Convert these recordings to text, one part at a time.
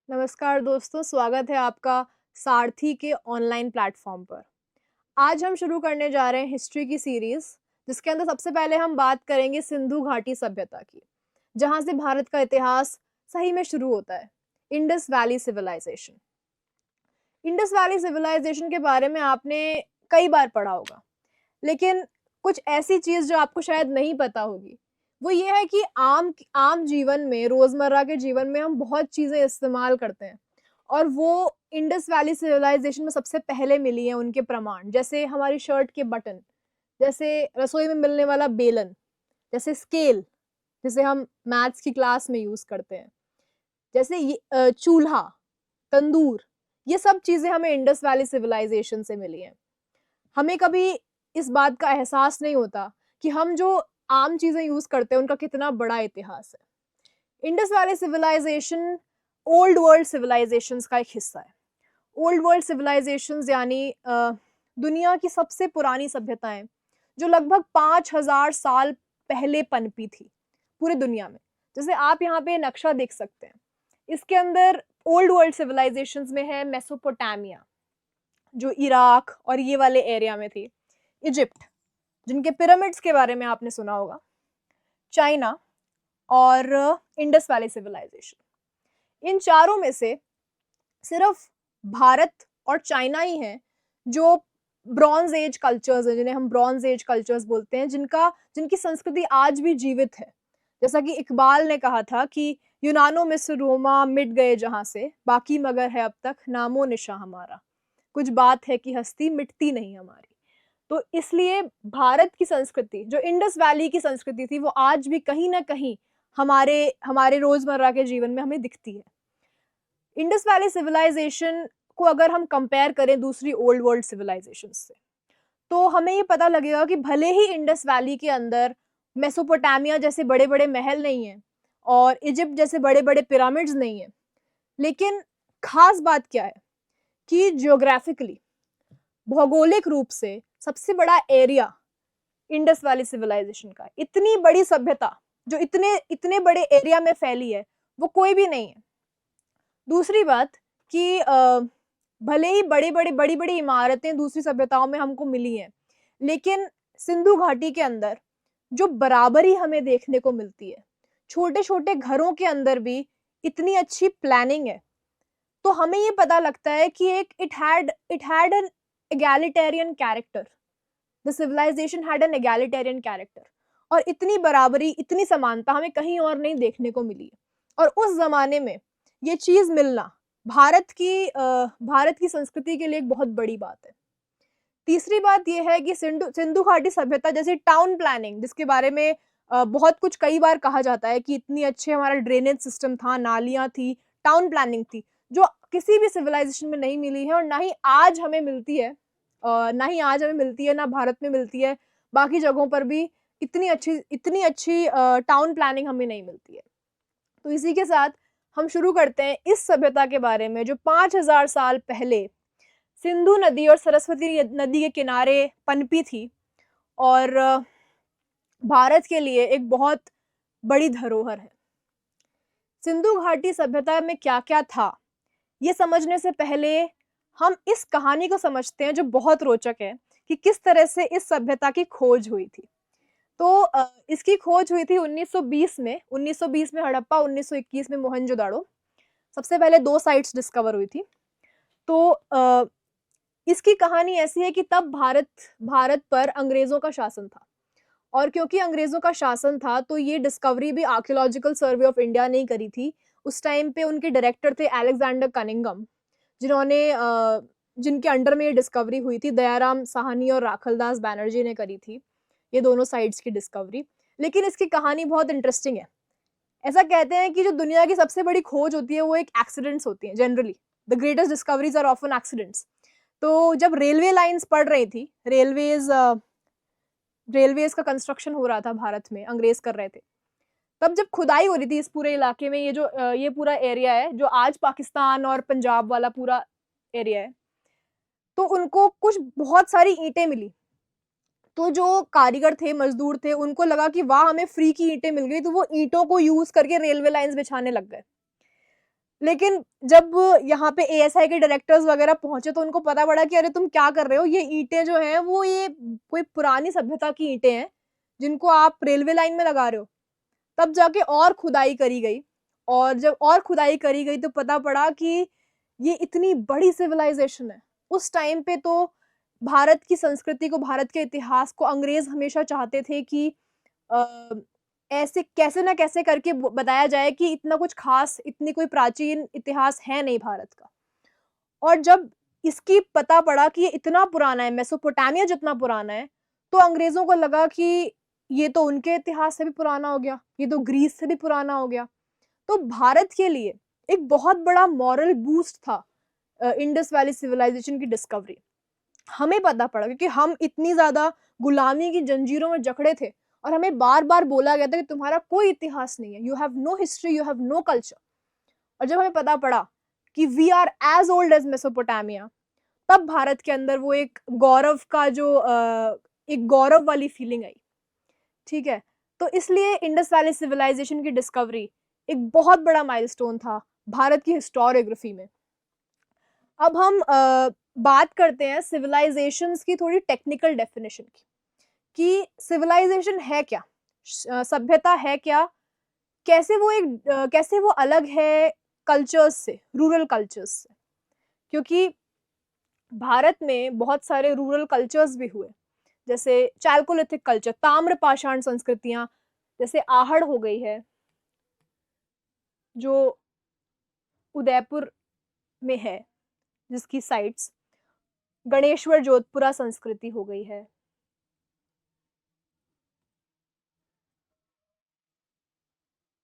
नमस्कार दोस्तों, स्वागत है आपका सारथी के ऑनलाइन प्लेटफॉर्म पर। आज हम शुरू करने जा रहे हैं हिस्ट्री की सीरीज़, जिसके अंदर सबसे पहले हम बात करेंगे सिंधु घाटी सभ्यता की, जहाँ से भारत का इतिहास सही में शुरू होता है, Indus valley civilisation. Indus valley civilisation के बारे में आपने कई बार पढ़ा होगा, लेकिन कुछ ऐसी चीज़ जो आपको शायद नहीं पता होगी, वो ये है कि आम जीवन में, रोज़मर्रा के जीवन में हम बहुत चीज़ें इस्तेमाल करते हैं और वो इंडस वैली सिविलाइज़ेशन में सबसे पहले मिली हैं उनके प्रमाण। जैसे हमारी शर्ट के बटन, जैसे रसोई में मिलने वाला बेलन, जैसे स्केल, जिसे हम मैथ्स की क्लास में यूज़ करते हैं। जैसे ये चूल्हा, तंदूर, ये सब चीज़ें हमें इंडस वैली सिविलाइज़ेशन से मिली हैं। हमें कभी इस बात का एहसास नहीं होता कि हम जो आम चीज़ें यूज़ करते हैं, उनका कितना बड़ा इतिहास है। Indus valley civilisation old world civilisations का एक हिस्सा है। ओल्ड वर्ल्ड सिविलाइज़ेशंस यानी दुनिया की सबसे पुरानी सभ्यताएँ, जो लगभग 5000 साल पहले पनपी थी, पूरी दुनिया में। जैसे आप यहाँ पे नक्शा देख सकते हैं। इसके अंदर ओल्ड वर्ल्ड सिविलाइज़ेशंस में है मेसोपोटामिया, जो इराक और ये वाले एरिया में थी। इजिप्ट, जिनके पिरामिड्स के बारे में आपने सुना होगा। चाइना और इंडस वैली सिविलाइज़ेशन। इन चारों में से सिर्फ भारत और चाइना ही हैं जो ब्रॉन्ज एज कल्चर्स हैं, जिन्हें हम ब्रॉन्ज एज कल्चर्स बोलते हैं, जिनकी संस्कृति आज भी जीवित है। जैसा कि इकबाल ने कहा था कि यूनानो मिस्र रोमा मिट गए जहाँ से, बाकी मगर है अब तक नामो निशा हमारा। कुछ बात है कि हस्ती मिटती नहीं हमारी। तो इसलिए भारत की संस्कृति, जो इंडस वैली की संस्कृति थी, वो आज भी कहीं न कहीं हमारे हमारे रोज़मर्रा के जीवन में हमें दिखती है। इंडस वैली सिविलाइज़ेशन को अगर हम कंपेयर करें दूसरी ओल्ड वर्ल्ड सिविलाइज़ेशंस से, तो हमें ये पता लगेगा कि भले ही इंडस वैली के अंदर मेसोपोटामिया जैसे बड़े-बड़े महल नहीं हैं और इजिप्ट जैसे बड़े-बड़े पिरामिड्स नहीं हैं, लेकिन ख़ास बात क्या है कि जियोग्राफिकली, भौगोलिक रूप से सबसे बड़ा एरिया इंडस वैली सिविलाइजेशन का है। इतनी बड़ी सभ्यता जो इतने इतने बड़े एरिया में फैली है, वो कोई भी नहीं है। दूसरी बात कि भले ही बड़ी-बड़ी इमारतें दूसरी सभ्यताओं में हमको मिली हैं, लेकिन सिंधु घाटी के अंदर जो बराबरी हमें देखने को मिलती है, छोटे-छोटे घरों के अंदर भी इतनी अच्छी प्लानिंग है, तो हमें ये पता लगता है कि एक it had an egalitarian character. The civilisation had an egalitarian character और इतनी बराबरी, इतनी समानता हमें कहीं और नहीं देखने को मिली है। और उस ज़माने में ये चीज़ मिलना भारत की संस्कृति के लिए एक बहुत बड़ी बात है। तीसरी बात ये है कि सिंधु घाटी सभ्यता जैसे टाउन प्लानिंग, जिसके बारे में बहुत कुछ कई बार कहा जाता है कि इतनी अच्छे हमारा ड्रेनेज सिस्टम था, नालियाँ थी, टाउन प्लानिंग थी, जो किसी भी सिविलाइजेशन में नहीं मिली है और ना ही आज हमें मिलती है। ना भारत में मिलती है, बाकी जगहों पर भी इतनी अच्छी टाउन प्लानिंग हमें नहीं मिलती है। तो इसी के साथ हम शुरू करते हैं इस सभ्यता के बारे में जो 5000 साल पहले सिंधु नदी और सरस्वती नदी के किनारे पनपी थी और भारत के लिए एक बहुत बड़ी धरोहर है। सिंधु घाटी सभ्यता में क्या-क्या था, ये समझने से पहले हम इस कहानी को समझते हैं जो बहुत रोचक है कि किस तरह से इस सभ्यता की खोज हुई थी। तो इसकी खोज हुई थी 1920 में हड़प्पा, 1921 में मोहनजोदाड़ो। सबसे पहले 2 साइट्स डिस्कवर हुई थी। तो इसकी कहानी ऐसी है कि तब भारत पर अंग्रेज़ों का शासन था और क्योंकि अंग्रेज़ों का शासन था, तो ये डिस्कवरी भी आर्कियोलॉजिकल सर्वे ऑफ इंडिया ने ही करी थी। उस टाइम पे उनके डायरेक्टर थे अलेक्जेंडर कनिंघम, जिन्होंने जिनके अंडर में ये डिस्कवरी हुई थी। दयाराम साहनी और राखलदास बैनर्जी ने करी थी, ये दोनों साइट्स की डिस्कवरी। लेकिन इसकी कहानी बहुत इंटरेस्टिंग है। ऐसा कहते हैं कि जो दुनिया की सबसे बड़ी खोज होती है, वो एक एक्सीडेंट्स होती हैं generally. The greatest discoveries are often accidents. तो जब रेलवे लाइन्स पड़ रही थी, रेलवेज़ का कंस्ट्रक्शन हो रहा था भारत में, अंग्रेज़ कर रहे थे। तब जब खुदाई हो रही थी इस पूरे इलाके में, ये पूरा एरिया है, जो आज पाकिस्तान और पंजाब वाला पूरा एरिया है, तो उनको कुछ बहुत सारी ईंटें मिली। तो जो कारीगर थे, मज़दूर थे, उनको लगा कि वाह! हमें फ्री की ईंटें मिल गई, तो वो ईंटों को यूज़ करके रेलवे लाइन्स बिछाने लग गए। लेकिन जब यहाँ पे एएसआई के डायरेक्टर्स वगैरह पहुंचे तो उनको पता पड़ा कि अरे तुम क्या कर रहे हो, ये ईंटें जो हैं वो ये कोई पुरानी सभ्यता की ईंटें हैं जिनको आप रेलवे लाइन में लगा रहे हो। तब जाके और खुदाई करी गई, और जब और खुदाई करी गई तो पता पड़ा कि ये इतनी बड़ी सिविलाइजेशन है। उस टाइम पे तो भारत की संस्कृति को, भारत के इतिहास को अंग्रेज हमेशा चाहते थे कि अ, ऐसे कैसे ना कैसे करके बताया जाए कि इतना कुछ खास, इतनी कोई प्राचीन इतिहास है नहीं भारत का। और जब इसकी पता पड़ा कि ये इतना पुराना है, मेसोपोटामिया जितना पुराना है, तो अंग्रेजों को लगा कि ये तो उनके इतिहास से भी पुराना हो गया, ये तो ग्रीस से भी पुराना हो गया। तो भारत के लिए एक बहुत बड़ा मॉरल बूस्ट था इंडस वैली सिविलाइजेशन की डिस्कवरी। हमें पता पड़ा क्योंकि हम इतनी ज़्यादा गुलामी की जंजीरों में जकड़े थे और हमें बार-बार बोला गया था कि तुम्हारा कोई इतिहास नहीं है, you have no history, you have no culture. और जब हमें पता पड़ा कि we are as old as Mesopotamia, तब भारत के अंदर वो एक गौरव का जो एक गौरव वाली फीलिंग आई, ठीक है? तो इसलिए इंडस वैली सिविलाइजेशन की डिस्कवरी एक बहुत बड़ा माइलस्टोन था भारत की हिस्टोरियोग्राफी में। अब हम बात करते हैं सिविलाइजेशंस की थोड़ी टेक्निकल डेफिनेशन की, कि सिविलाइजेशन है क्या? सभ्यता है क्या? कैसे वो अलग है कल्चर्स से, रूरल कल्चर्स से? क्योंकि भारत में बहुत सारे रूरल कल्चर्स भी हुए, जैसे चैल्कोलिथिक कल्चर, ताम्र पाषाण संस्कृतियाँ, जैसे आहड़ हो गई है, जो उदयपुर में है, जिसकी साइट्स, गणेश्वर जोधपुरा संस्कृति हो गई है।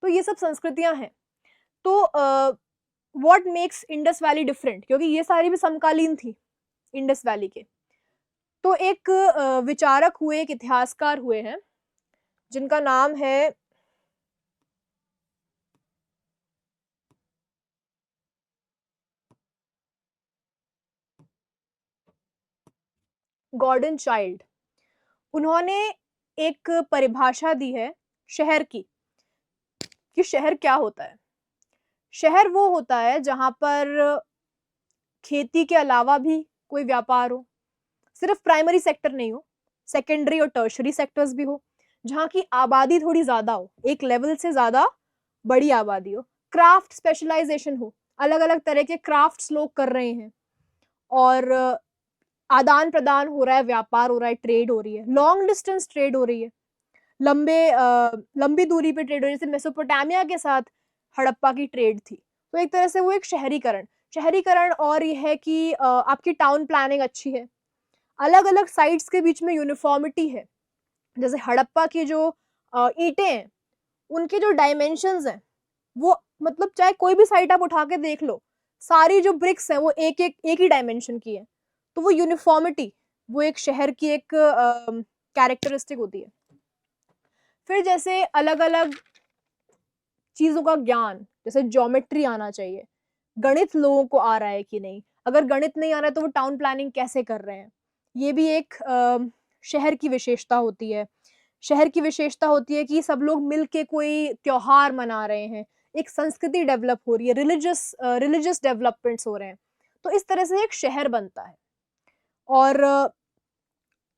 तो ये सब संस्कृतियाँ हैं। तो what makes Indus valley different, क्योंकि ये सारी भी समकालीन थी इंडस वैली के। तो एक विचारक हुए, एक इतिहासकार हुए हैं, जिनका नाम है गॉर्डन चाइल्ड। उन्होंने एक परिभाषा दी है शहर की, कि शहर क्या होता है? शहर वो होता है जहाँ पर खेती के अलावा भी कोई व्यापार हो, सिर्फ प्राइमरी सेक्टर नहीं हो, सेकेंडरी और टर्शरी सेक्टर्स भी हो, जहाँ की आबादी थोड़ी ज़्यादा हो, एक लेवल से ज़्यादा बड़ी आबादी हो, क्राफ्ट स्पेशलाइजेशन हो, अलग-अलग तरह के क्राफ्ट्स लोग कर रहे हैं और आदान-प्रदान हो रहा है, व्यापार हो रहा है, ट्रेड हो रही है, लॉन्ग डिस्टेंस ट्रेड हो रही है, लंबी दूरी पे ट्रेड हो रही है, जैसे मेसोपोटामिया के साथ हड़प्पा की ट्रेड थी। तो एक तरह से वो एक शहरीकरण और ये है कि आपकी टाउन प्लानिंग अच्छी है, अलग-अलग साइट्स के बीच में यूनिफ़ॉर्मिटी है। जैसे हड़प्पा की जो ईंटें हैं, उनके जो डायमेंशंस हैं, वो मतलब चाहे कोई भी साइट आप उठा के देख लो, सारी जो ब्रिक्स हैं वो एक ही डायमेंशन की है। तो वो यूनिफ़ॉर्मिटी, वो एक शहर की एक कैरेक्टरिस्टिक होती है। फिर जैसे अलग-अलग चीज़ों का ज्ञान, जैसे ज्योमेट्री आना चाहिए, गणित लोगों को आ रहा है कि नहीं? अगर गणित नहीं आ रहा है तो वो टाउन प्लानिंग कैसे कर रहे हैं? ये भी एक शहर की विशेषता होती है। शहर की विशेषता होती है कि सब लोग मिल के कोई त्योहार मना रहे हैं, एक संस्कृति डेवलप हो रही है, रिलिजियस डेवलपमेंट्स हो रहे हैं। तो इस तरह से एक शहर बनता है और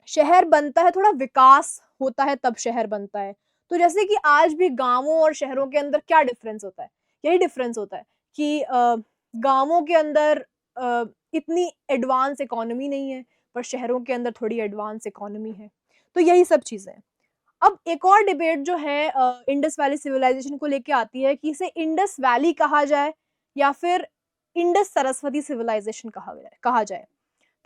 शहर बनता है, थोड़ा विकास होता है तब शहर बनता है। तो जैसे कि आज भी गाँवों और शहरों के अंदर क्या डिफ़रेंस होता है? यही डिफ़रेंस होता है कि गाँवों के अंदर इतनी एडवांस इकोनॉमी नहीं है, पर शहरों के अंदर थोड़ी एडवांस इकोनॉमी है। तो यही सब चीज़ें हैं। अब एक और डिबेट जो है इंडस वैली सिविलाइज़ेशन को लेके आती है कि इसे इंडस वैली कहा जाए या फिर इंडस सरस्वती सिविलाइज़ेशन कहा जाए।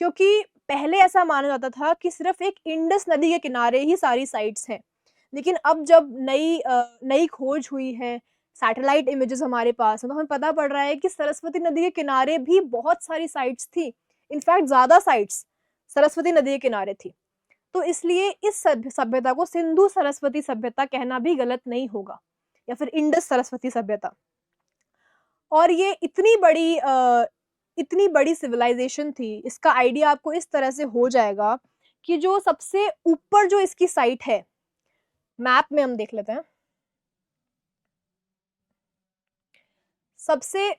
क्योंकि पहले ऐसा माना जाता था कि सिर्फ एक इंडस नदी के किनारे ही सारी साइट्स हैं। लेकिन अब जब नई खोज हुई है, सैटेलाइट इमेजेस हमारे पास हैं, तो हमें पता पड़ रहा है कि सरस्वती नदी के किनारे भी बहुत सारी साइट्स थी। इनफैक्ट ज़्यादा साइट्स सरस्वती नदी के किनारे थी। तो इसलिए इस सभ्यता को सिंधु सरस्वती सभ्यता कहना भी गलत नहीं होगा या फिर इंडस सरस्वती सभ्यता। और ये इतनी बड़ी सिविलाइजेशन थी, इसका आइडिया आपको इस तरह से हो जाएगा कि जो सबसे ऊपर जो इसकी साइट है, मैप में हम देख लेते हैं। सबसे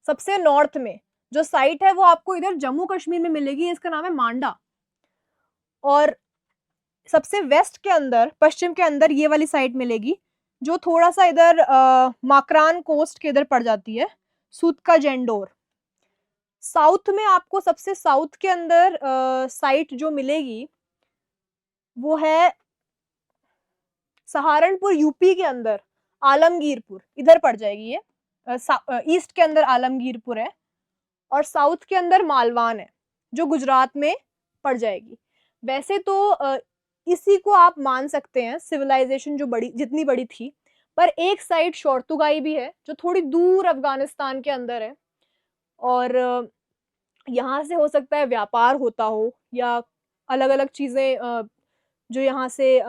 सबसे नॉर्थ में जो साइट है वो आपको इधर जम्मू कश्मीर में मिलेगी, इसका नाम है मांडा। और सबसे वेस्ट के अंदर, पश्चिम के अंदर ये वाली साइट मिलेगी जो थोड़ा सा इधर माकरान कोस्ट के इधर पड़ जाती है, सूतका जेंडोर। साउथ में आपको सबसे साउथ के अंदर साइट जो मिलेगी वो है सहारनपुर, यूपी के अंदर आलमगीरपुर, इधर पड़ जाएगी ये। ईस्ट के अंदर आलमगीरपुर है और साउथ के अंदर मालवान है जो गुजरात में पड़ जाएगी। वैसे तो इसी को आप मान सकते हैं सिविलाइजेशन जो बड़ी, जितनी बड़ी थी, पर एक साइड शोर्तुगाई भी है जो थोड़ी दूर अफगानिस्तान के अंदर है और यहाँ से हो सकता है व्यापार होता हो या अलग अलग चीजें जो यहाँ से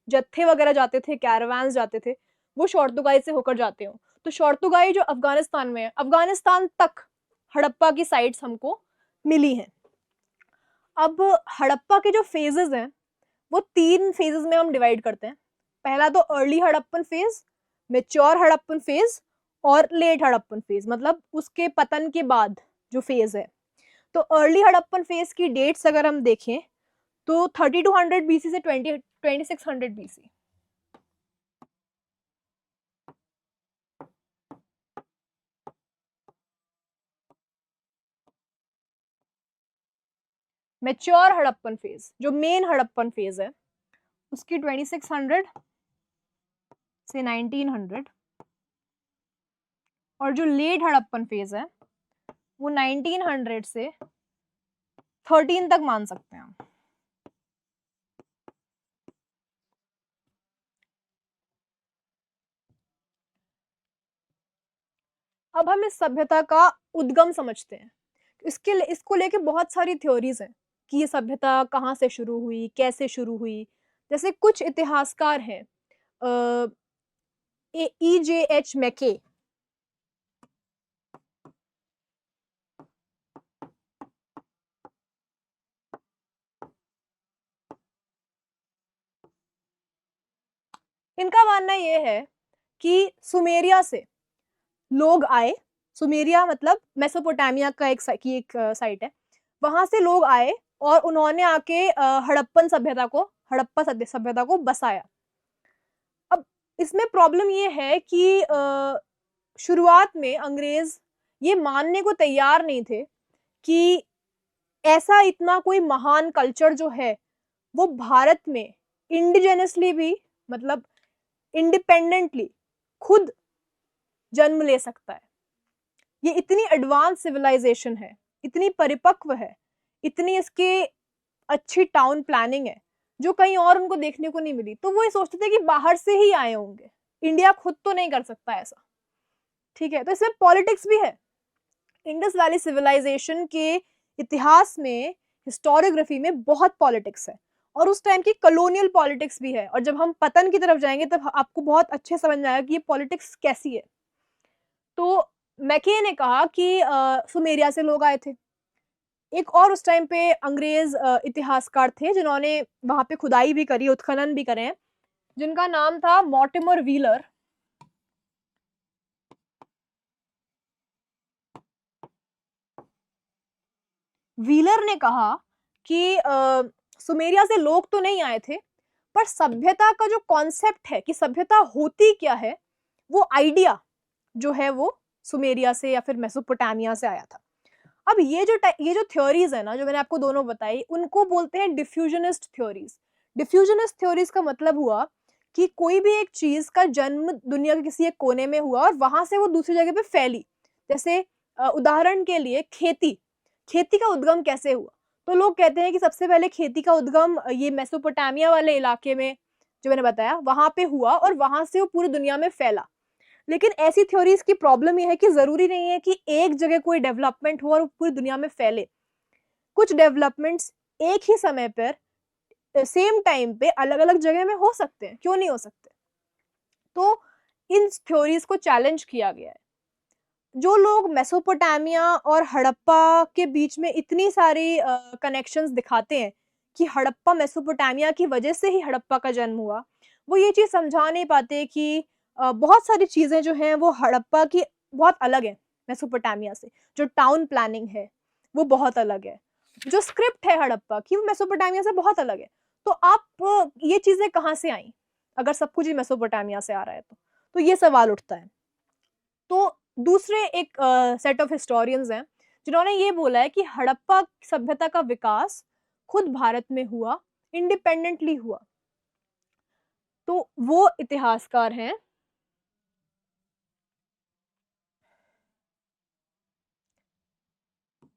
जत्थे वगैरह जाते थे, कैरावान्स जाते थे, वो शोर्तुगाई से होकर जाते हो। तो शोर्तुगाई जो अफगानिस्तान में है, अफगानिस्तान तक हड़प्पा की साइट्स हमको मिली हैं। अब हड़प्पा के जो फेजेस हैं वो 3 फेजेस में हम डिवाइड करते हैं। पहला तो early Harappan phase, mature Harappan phase और लेट हड़प्पन फेज, मतलब उसके पतन के बाद जो फेज है। तो अर्ली हड़प्पन फेज की डेट्स अगर हम देखें तो 3200 बीसी से 2600 बीसी। मेच्योर हड़प्पन फेज, जो मेन हड़प्पन फेज है, उसकी 2600 से 1900, और जो लेट हड़प्पन फेज है वो 1900 से 13 तक मान सकते हैं हम। अब हम इस सभ्यता का उद्गम समझते हैं। इसको लेके बहुत सारी थ्योरीज हैं कि ये सभ्यता कहाँ से शुरू हुई, कैसे शुरू हुई। जैसे कुछ इतिहासकार हैं, E.J.H. मैके, इनका मानना ये है कि सुमेरिया से लोग आए। सुमेरिया मतलब मेसोपोटामिया का एक साइट है, वहां से लोग आए और उन्होंने आके हड़प्पा सभ्यता को बसाया। अब इसमें प्रॉब्लम ये है कि शुरुआत में अंग्रेज ये मानने को तैयार नहीं थे कि ऐसा इतना कोई महान कल्चर जो है वो भारत में इंडिजेनसली भी, मतलब इंडिपेंडेंटली खुद जन्म ले सकता है। ये इतनी एडवांस सिविलाइजेशन है, इतनी परिपक्व है, इतनी इसके अच्छी टाउन प्लानिंग है जो कहीं और उनको देखने को नहीं मिली। तो वो ये सोचते थे कि बाहर से ही आए होंगे, इंडिया खुद तो नहीं कर सकता ऐसा। ठीक है, तो इसमें पॉलिटिक्स भी है। इंडस वैली सिविलाइजेशन के इतिहास में, हिस्टोरियोग्राफी में बहुत पॉलिटिक्स है और उस टाइम की कॉलोनियल पॉलिटिक्स भी है। और जब हम पतन की तरफ जाएंगे तब आपको बहुत अच्छे समझ में आएगा कि ये पॉलिटिक्स कैसी है। तो मैके ने कहा कि सुमेरिया से लोग आए थे। एक और उस टाइम पे अंग्रेज इतिहासकार थे जिन्होंने वहां पे खुदाई भी करी, उत्खनन भी करे हैं, जिनका नाम था मॉर्टिमर व्हीलर। व्हीलर ने कहा कि सुमेरिया से लोग तो नहीं आए थे, पर सभ्यता का जो कॉन्सेप्ट है कि सभ्यता होती क्या है, वो आइडिया जो है वो सुमेरिया से या फिर मेसोपोटामिया से आया था। अब ये जो थ्योरीज है ना, जो मैंने आपको दोनों बताई, उनको बोलते हैं डिफ्यूजनिस्ट थ्योरीज। डिफ्यूजनिस्ट थ्योरीज का मतलब हुआ कि कोई भी एक चीज का जन्म दुनिया के किसी एक कोने में हुआ और वहां से वो दूसरी जगह पे फैली। जैसे उदाहरण के लिए खेती, खेती का उद्गम कैसे हुआ? तो लोग कहते हैं कि सबसे पहले खेती का उद्गम ये मेसोपोटामिया वाले इलाके में, जो मैंने बताया, वहां पे हुआ और वहां से वो पूरी दुनिया में फैला। लेकिन ऐसी थ्योरीज की प्रॉब्लम ये है कि जरूरी नहीं है कि एक जगह कोई डेवलपमेंट हो और पूरी दुनिया में फैले। कुछ डेवलपमेंट्स एक ही समय पर, सेम टाइम पे अलग अलग जगह में हो सकते हैं, क्यों नहीं हो सकते? तो इन थ्योरीज को चैलेंज किया गया है। जो लोग मेसोपोटामिया और हड़प्पा के बीच में इतनी सारी कनेक्शंस दिखाते हैं कि हड़प्पा मेसोपोटामिया की वजह से ही हड़प्पा का जन्म हुआ, वो ये चीज समझा नहीं पाते कि बहुत सारी चीजें जो हैं वो हड़प्पा की बहुत अलग हैं। मेसोपोटामिया से। जो टाउन प्लानिंग है वो बहुत अलग है, जो स्क्रिप्ट है हड़प्पा की वो मेसोपोटामिया से बहुत अलग है। तो आप ये चीजें कहाँ से आई अगर सब कुछ ही मेसोपोटामिया से आ रहा है तो ये सवाल उठता है। तो दूसरे एक सेट ऑफ हिस्टोरियंस हैं जिन्होंने ये बोला है कि हड़प्पा सभ्यता का विकास खुद भारत में हुआ, इंडिपेंडेंटली हुआ। तो वो इतिहासकार हैं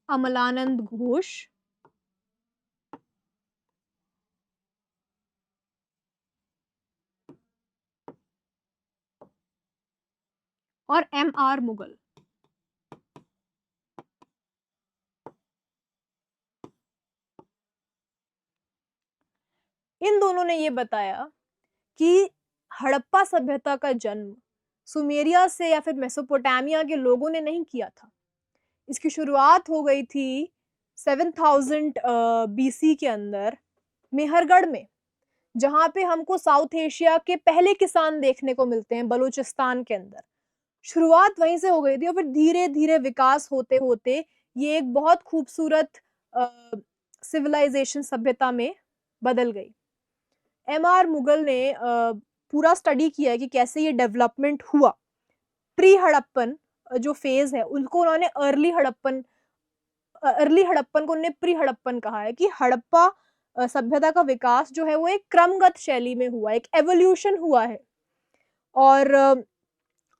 अमलानंद घोष और M.R. मुगल। इन दोनों ने ये बताया कि हड़प्पा सभ्यता का जन्म सुमेरिया से या फिर मेसोपोटामिया के लोगों ने नहीं किया था। इसकी शुरुआत हो गई थी 7000 BC के अंदर मेहरगढ़ में, जहां पे हमको साउथ एशिया के पहले किसान देखने को मिलते हैं, बलूचिस्तान के अंदर। शुरुआत वहीं से हो गई थी और फिर धीरे धीरे विकास होते होते ये एक बहुत खूबसूरत सिविलाइजेशन सभ्यता में बदल गई। M.R. मुगल ने पूरा स्टडी किया है कि कैसे ये डेवलपमेंट हुआ। प्री हड़प्पन जो फेज है उनको उन्होंने अर्ली हड़प्पन को उन्होंने प्री हड़प्पन कहा है कि हड़प्पा सभ्यता का विकास जो है वो एक क्रमगत शैली में हुआ, एक एवोल्यूशन हुआ है। और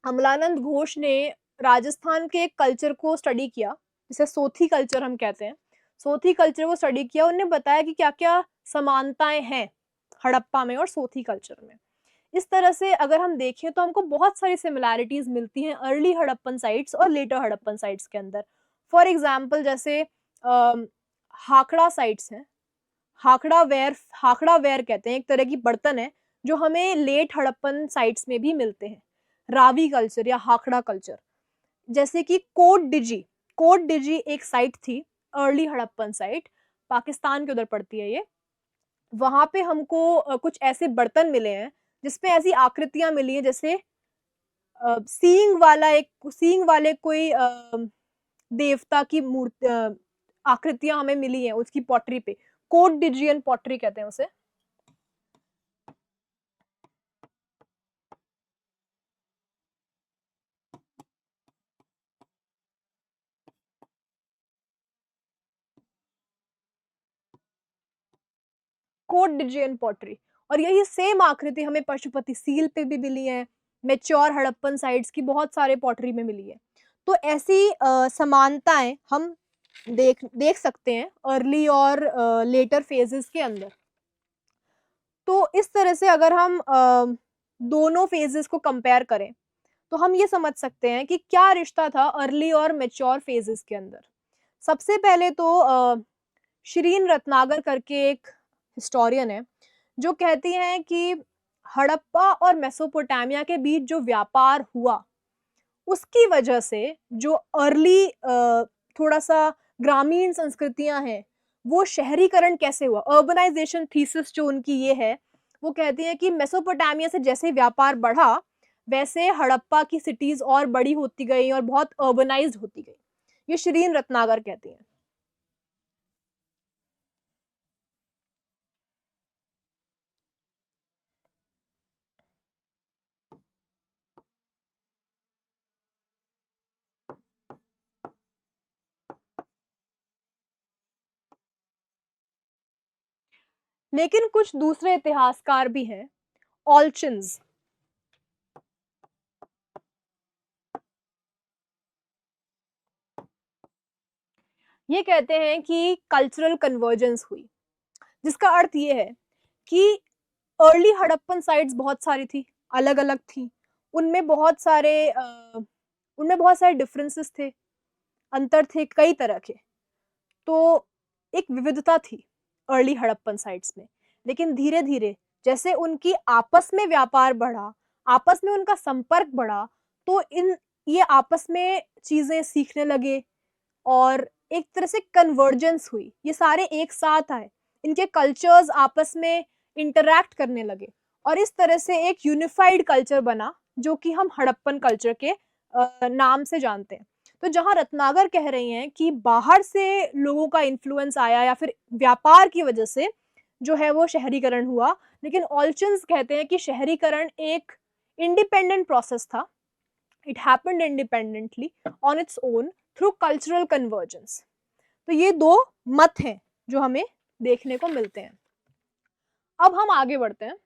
अमलानंद घोष ने राजस्थान के कल्चर को स्टडी किया, जिसे सोथी कल्चर हम कहते हैं। सोथी कल्चर को स्टडी किया, उन्होंने बताया कि क्या क्या समानताएं हैं हड़प्पा में और सोथी कल्चर में। इस तरह से अगर हम देखें तो हमको बहुत सारी सिमिलैरिटीज मिलती हैं अर्ली हड़प्पन साइट्स और लेटर हड़प्पन साइट्स के अंदर। फॉर एग्जाम्पल जैसे हाखड़ा साइट्स हैं, हाखड़ा वेयर कहते हैं, एक तरह की बर्तन है जो हमें लेट हड़प्पन साइट्स में भी मिलते हैं। रावी कल्चर या हाखड़ा कल्चर, जैसे कि कोट डिजी एक साइट थी, अर्ली हड़प्पन साइट, पाकिस्तान के उधर पड़ती है ये। वहां पे हमको कुछ ऐसे बर्तन मिले हैं जिसपे ऐसी आकृतियां मिली हैं जैसे सींग वाले कोई देवता की मूर्ति, आकृतियां हमें मिली हैं उसकी पॉटरी पे। कोट डिजियन पॉटरी कहते हैं उसे। कोट डिजियन पॉटरी। और यही सेम आकृति हमें पशुपति सील पे भी मिली है, मेच्योर हड़प्पन साइट्स की बहुत सारे पॉटरी में मिली है। तो ऐसी समानताएं हम देख सकते हैं अर्ली और लेटर फेजेस के अंदर। तो इस तरह से अगर हम दोनों फेजेस को कंपेयर करें तो हम ये समझ सकते हैं कि क्या रिश्ता था अर्ली और मेच्योर फेजेस के अंदर। सबसे पहले तो शिरीन रत्नागर करके एक हिस्टोरियन है जो कहती हैं कि हड़प्पा और मेसोपोटामिया के बीच जो व्यापार हुआ उसकी वजह से जो अर्ली थोड़ा सा ग्रामीण संस्कृतियां हैं वो शहरीकरण कैसे हुआ, अर्बनाइजेशन थीसिस जो उनकी ये है, वो कहती है कि मेसोपोटामिया से जैसे व्यापार बढ़ा वैसे हड़प्पा की सिटीज और बड़ी होती गई और बहुत अर्बनाइज्ड होती गई। ये शिरीन रत्नागर कहती हैं। लेकिन कुछ दूसरे इतिहासकार भी हैं, ऑल्चिन्स। ये कहते हैं कि कल्चरल कन्वर्जेंस हुई, जिसका अर्थ ये है कि अर्ली हड़प्पन साइट्स बहुत सारी थी, अलग अलग थी, उनमें बहुत सारे डिफरेंसेस थे, अंतर थे कई तरह के। तो एक विविधता थी अर्ली हड़प्पन साइट्स में। लेकिन धीरे धीरे जैसे उनकी आपस में व्यापार बढ़ा, आपस में उनका संपर्क बढ़ा, तो ये आपस में चीजें सीखने लगे और एक तरह से कन्वर्जेंस हुई, ये सारे एक साथ आए, इनके कल्चर्स आपस में इंटरैक्ट करने लगे और इस तरह से एक यूनिफाइड कल्चर बना जो कि हम हड़प्पन कल्चर के नाम से जानते हैं। तो जहाँ रत्नाकर कह रही हैं कि बाहर से लोगों का इन्फ्लुएंस आया या फिर व्यापार की वजह से जो है वो शहरीकरण हुआ, लेकिन ऑल्चन्स कहते हैं कि शहरीकरण एक इंडिपेंडेंट प्रोसेस था। It happened independently on its own through cultural convergence. तो ये दो मत हैं जो हमें देखने को मिलते हैं। अब हम आगे बढ़ते हैं।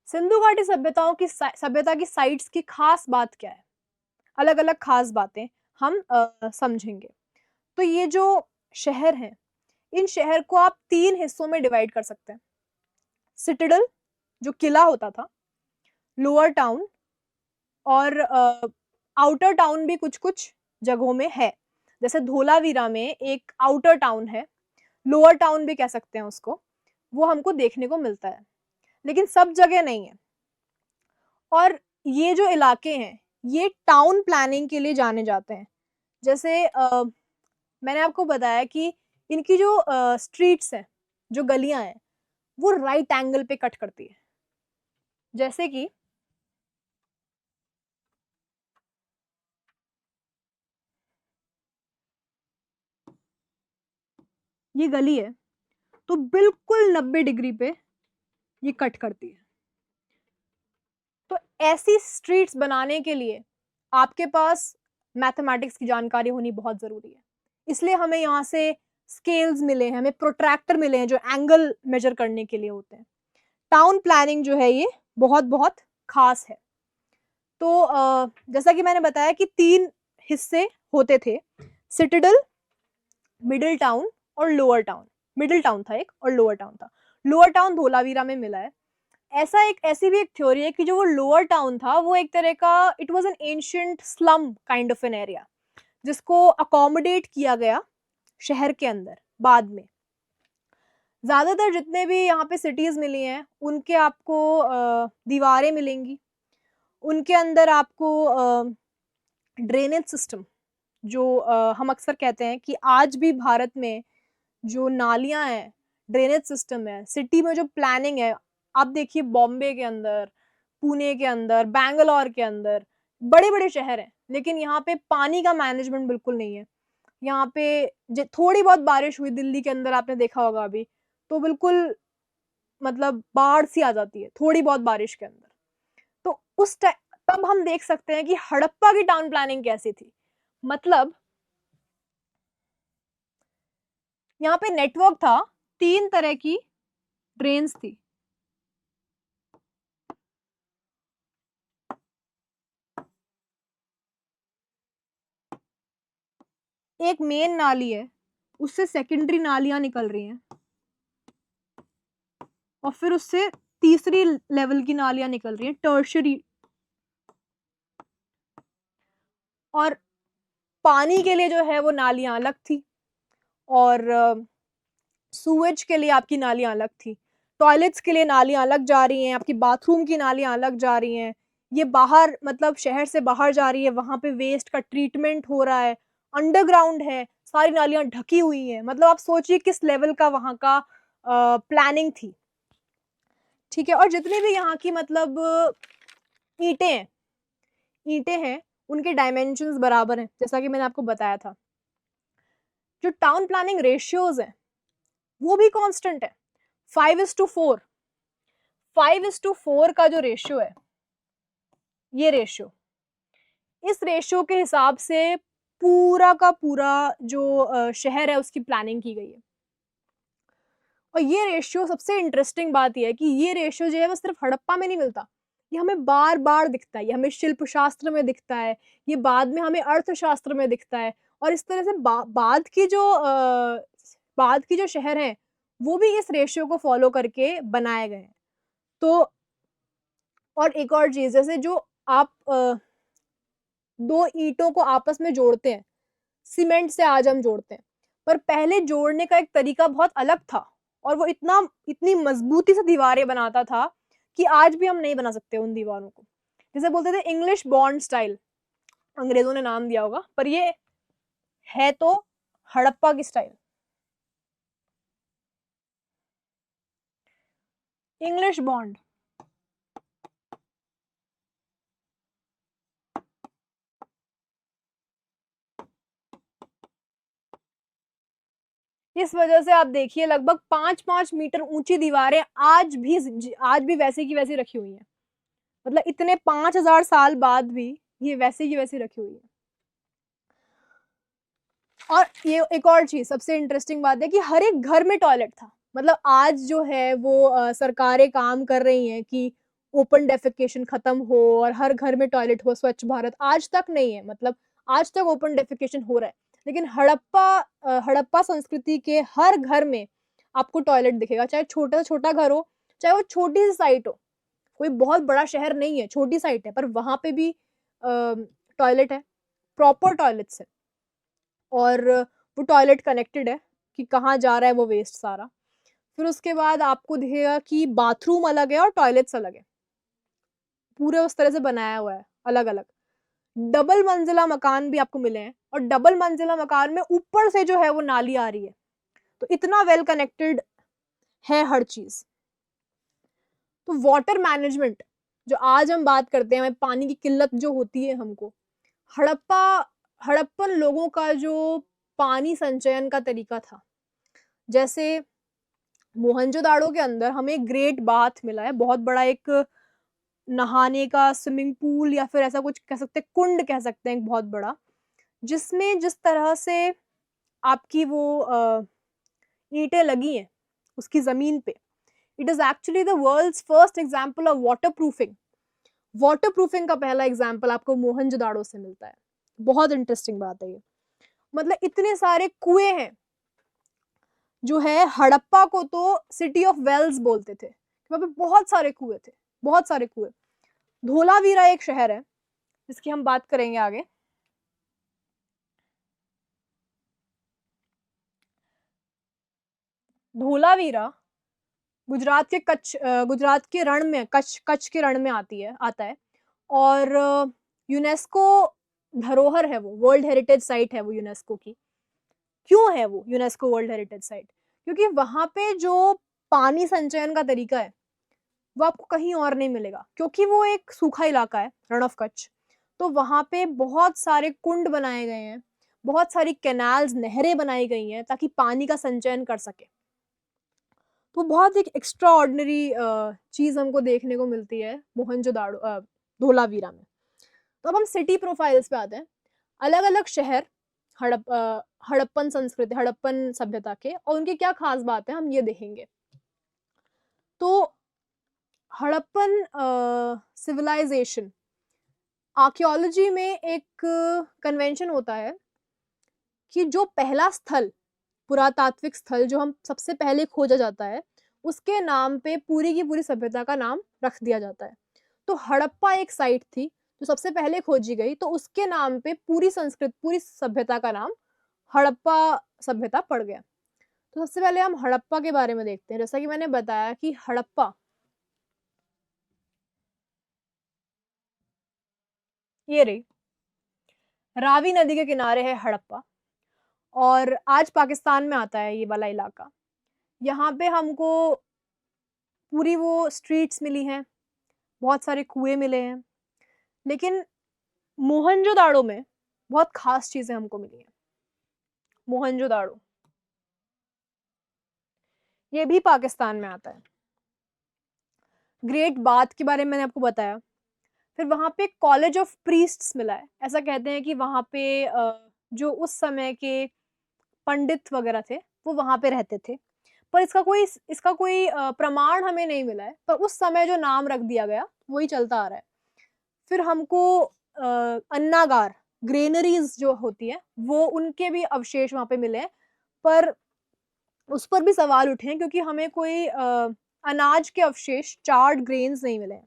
सिंधु घाटी सभ्यता की साइट्स की खास बात क्या है? अलग अलग खास बातें हम समझेंगे। तो ये जो शहर हैं, इन शहर को आप 3 हिस्सों में डिवाइड कर सकते हैं। सिटाडेल जो किला होता था, लोअर टाउन और आउटर टाउन भी कुछ-कुछ जगहों में है। जैसे धोलावीरा में एक आउटर टाउन है, लोअर टाउन भी कह सकते हैं उसको, वो हमको देखने को मिलता है, लेकिन सब जगह नहीं है। और ये जो इलाके हैं, ये टाउन प्लानिंग के लिए जाने जाते हैं। जैसे मैंने आपको बताया कि इनकी जो स्ट्रीट्स हैं, जो गलियाँ हैं, वो राइट एंगल पे कट करती है। जैसे कि ये गली है, तो बिल्कुल 90 डिग्री पे ये कट करती है। तो ऐसी स्ट्रीट्स बनाने के लिए आपके पास मैथमेटिक्स की जानकारी होनी बहुत ज़रूरी है। इसलिए हमें यहाँ से स्केल्स मिले हैं, हमें प्रोट्रैक्टर मिले हैं जो एंगल मेज़र करने के लिए होते हैं। टाउन प्लानिंग जो है ये बहुत-बहुत ख़ास है। तो जैसा कि मैंने बताया कि 3 हिस्से होते थे, सिटाडेल, मिडल टाउन और लोअर टाउन। मिडल टाउन था एक और लोअर टाउन था। लोअर टाउन धोलावीरा में मिला है। ऐसी भी एक थ्योरी है कि जो वो लोअर टाउन था, वो एक तरह का it was an ancient slum kind of an area, जिसको अकोमोडेट किया गया शहर के अंदर बाद में। ज़्यादातर जितने भी यहाँ पे सिटीज़ मिली हैं, उनके आपको दीवारें मिलेंगी। उनके अंदर आपको ड्रेनेज सिस्टम जो हम अक्सर कहते हैं कि आज भी भारत में जो नालियाँ हैं, ड्रेनेज सिस्टम है, सिटी में जो प्लानिंग है, आप देखिए बॉम्बे के अंदर, पुणे के अंदर, बैंगलोर के अंदर, बड़े-बड़े शहर हैं, लेकिन यहाँ पे पानी का मैनेजमेंट बिल्कुल नहीं है। यहाँ पे ज थोड़ी बहुत बारिश हुई दिल्ली के अंदर आपने देखा होगा अभी, तो बिल्कुल मतलब बाढ़ सी आ जाती है, थोड़ी बहुत बारिश के अंदर। तो उस टाइ तब हम देख सकते हैं कि हड़प्पा की टाउन प्लानिंग कैसी थी। मतलब यहाँ पे नेटवर्क था, 3 तरह की ड्रेन्स थी। एक मेन नाली है, उससे सेकेंडरी नालियाँ निकल रही हैं और फिर उससे तीसरी लेवल की नालियाँ निकल रही हैं, टर्शियरी। और पानी के लिए जो है वो नालियाँ अलग थी और सूएज के लिए आपकी नालियाँ अलग थी। टॉयलेट्स के लिए नालियाँ अलग जा रही हैं, आपकी बाथरूम की नालियाँ अलग जा रही हैं। ये बाहर मतलब शहर से बाहर जा रही है, वहाँ पे वेस्ट का ट्रीटमेंट हो रहा है, अंडरग्राउंड है, सारी नालियाँ ढकी हुई हैं। मतलब आप सोचिए किस लेवल का वहाँ का प्लानिंग थी, ठीक है? और जितनी भी यहाँ की मतलब ईंटें हैं उनके डायमेंशंस बराबर हैं, जैसा कि मैंने आपको बताया था। जो टाउन प्लानिंग रेशियोज़ हैं, वो भी कांस्टेंट है, 5:4। 5:4 का जो रेशियो है, ये रेशियो, इस रेशियो के हिसाब से पूरा का पूरा जो शहर है उसकी प्लानिंग की गई है। और ये रेशियो सबसे इंटरेस्टिंग बात ये है कि ये रेशियो जो है वो सिर्फ हड़प्पा में नहीं मिलता, ये हमें बार-बार दिखता है, ये हमें शिल्प शास्त्र में दिखता है, ये बाद में हमें अर्थशास्त्र में दिखता है और इस तरह से बाद की जो शहर हैं, वो भी इस रेशियो को फ़ॉलो करके बनाए गए हैं। तो और एक और चीज़ जैसे जो आप 2 ईंटों को आपस में जोड़ते हैं, सीमेंट से आज हम जोड़ते हैं, पर पहले जोड़ने का एक तरीका बहुत अलग था और वो इतनी मज़बूती से दीवारें बनाता था कि आज भी हम नहीं बना सकते उन दीवारों को। जिसे बोलते थे इंग्लिश बॉन्ड स्टाइल, अंग्रेज़ों ने नाम दिया होगा, पर ये है तो हड़प्पा की स्टाइल। इंग्लिश बॉन्ड, इस वजह से आप देखिए लगभग 5-5 मीटर ऊंची दीवारें आज भी वैसे की वैसी रखी हुई हैं। मतलब इतने 5000 साल बाद भी ये वैसे की वैसी रखी हुई है। और ये एक और चीज सबसे इंटरेस्टिंग बात है कि हर एक घर में टॉयलेट था। मतलब आज जो है वो सरकारें काम कर रही हैं कि ओपन डेफिकेशन खत्म हो और हर घर में टॉयलेट हो, स्वच्छ भारत। आज तक नहीं है, मतलब आज तक ओपन डेफिकेशन हो रहा है, लेकिन हड़प्पा संस्कृति के हर घर में आपको टॉयलेट दिखेगा, चाहे छोटा से छोटा घर हो, चाहे वो छोटी सी साइट हो। कोई बहुत बड़ा शहर नहीं है, छोटी साइट है, पर वहां पे भी टॉयलेट है, प्रॉपर टॉयलेट्स है। और वो टॉयलेट कनेक्टेड है कि कहाँ जा रहा है वो वेस्ट सारा। फिर उसके बाद आपको दिखेगा कि बाथरूम अलग है और टॉयलेट्स अलग है। पूरे उस तरह से बनाया हुआ है अलग-अलग। डबल मंजिला मकान भी आपको मिले हैं और डबल मंजिला मकान में ऊपर से जो है वो नाली आ रही है। तो इतना वेल कनेक्टेड है हर चीज़। तो वाटर मैनेजमेंट जो आज हम बात करते हैं, हमें पानी की किल्लत जो होती है हमको, हड़प्पा हड़प्पन लोगों का जो पानी संचयन का तरीका था, जैसे मोहनजोदाड़ो के अंदर हमें ग्रेट बाथ मिला है, बहुत बड़ा एक नहाने का स्विमिंग पूल या फिर ऐसा कुछ कह सकते हैं, कुंड कह सकते हैं एक बहुत बड़ा, जिसमें जिस तरह से आपकी वो ईंटें लगी हैं उसकी ज़मीन पे, it is actually the world's first example of waterproofing. Waterproofing का पहला एग्जांपल आपको मोहनजोदाड़ो से मिलता है। बहुत इंटरेस्टिंग बात है ये। मतलब इतने सारे कुएँ हैं, जो है हड़प्पा को तो सिटी ऑफ वेल्स बोलते थे। वहाँ पे बहुत सारे कुएँ थे, बहुत सारे कुएँ। धोलावीरा एक शहर है, जिसकी हम बात करेंगे आगे। धोलावीरा गुजरात के रण में कच्छ के रण में आता है और यूनेस्को धरोहर है वो, वर्ल्ड हेरिटेज साइट है वो यूनेस्को की। क्यों है वो यूनेस्को वर्ल्ड हेरिटेज साइट? क्योंकि वहाँ पे जो पानी संचयन का तरीका है, वो आपको कहीं और नहीं मिलेगा, क्योंकि वो एक सूखा इलाका है, रण ऑफ कच्छ। तो वहाँ पे बहुत सारे कुंड बनाए गए हैं, बहुत सारी कैनाल्स, नहरें बनाई गई हैं ताकि पानी का संचयन कर सके। तो बहुत एक एक्स्ट्रा ऑर्डिनरी चीज़ हमको देखने को मिलती है धोलावीरा में। तो अब हम सिटी प्रोफाइल्स पे आते हैं। अलग-अलग शहर हड़प्पन सभ्यता के, और उनकी क्या खास बात है हम ये देखेंगे। तो हड़प्पन सिविलाइजेशन, आर्कियोलॉजी में एक कन्वेंशन होता है कि जो पहला स्थल, पुरातात्विक स्थल जो हम सबसे पहले खोजा जाता है, उसके नाम पे पूरी की पूरी सभ्यता का नाम रख दिया जाता है। तो हड़प्पा एक साइट थी जो सबसे पहले खोजी गई, तो उसके नाम पे पूरी सभ्यता का नाम हड़प्पा सभ्यता पड़ गया। तो सबसे पहले हम हड़प्पा के बारे में देखते हैं। जैसा कि मैंने बताया कि हड़प्पा, ये रही रावी नदी के किनारे है हड़प्पा, और आज पाकिस्तान में आता है ये वाला इलाका। यहाँ पे हमको पूरी वो स्ट्रीट्स मिली हैं, बहुत सारे कुएँ मिले हैं, लेकिन मोहनजोदाड़ो में बहुत खास चीज़ें हमको मिली हैं। मोहनजोदाड़ो, ये भी पाकिस्तान में आता है। ग्रेट बाथ के बारे में मैंने आपको बताया। फिर वहाँ पे कॉलेज ऑफ प्रीस्ट्स मिला है। ऐसा कहते हैं कि वहाँ पे जो उस समय के पंडित वगैरह थे, वो वहाँ पे रहते थे। पर इसका कोई प्रमाण हमें नहीं मिला है, पर उस समय जो नाम रख दिया गया, वही चलता आ रहा है। फिर हमको अन्नागार, ग्रेनरीज़ जो होती हैं, वो उनके भी अवशेष वहाँ पे मिले हैं, पर उस पर भी सवाल उठे हैं क्योंकि हमें कोई अनाज के अवशेष, चार्ड ग्रेन्स नहीं मिले हैं।